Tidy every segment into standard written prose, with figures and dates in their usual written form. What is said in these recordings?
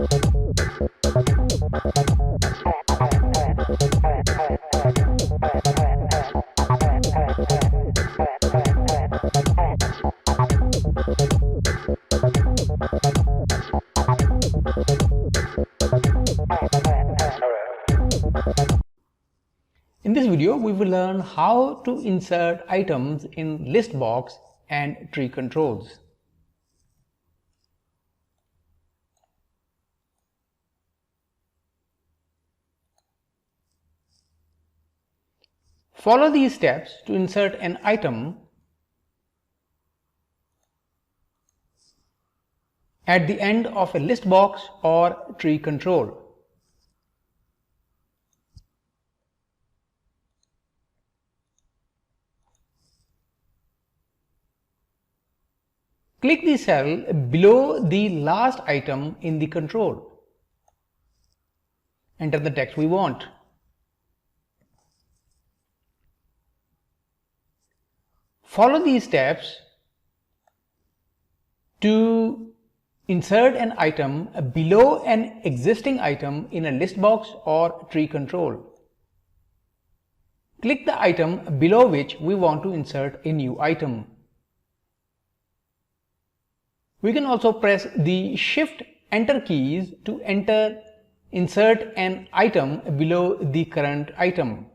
In this video, we will learn how to insert items in Listbox and tree controls. Follow these steps to insert an item at the end of a Listbox or tree control. Click the cell below the last item in the control. Enter the text we want. Follow these steps to insert an item below an existing item in a Listbox or tree control. Click the item below which we want to insert a new item. We can also press the Shift Enter keys to insert an item below the current item.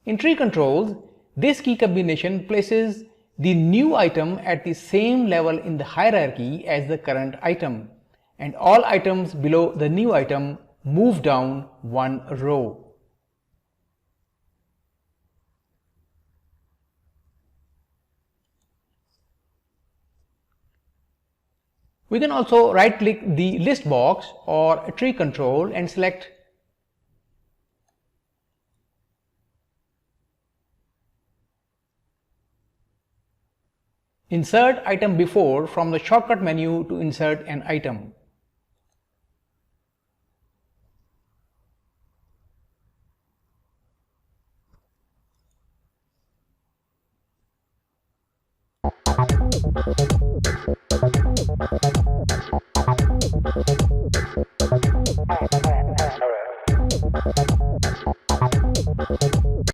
In tree controls, this key combination places the new item at the same level in the hierarchy as the current item, and all items below the new item move down one row. We can also right-click the list box or tree control and select Insert Item Before from the shortcut menu to insert an item.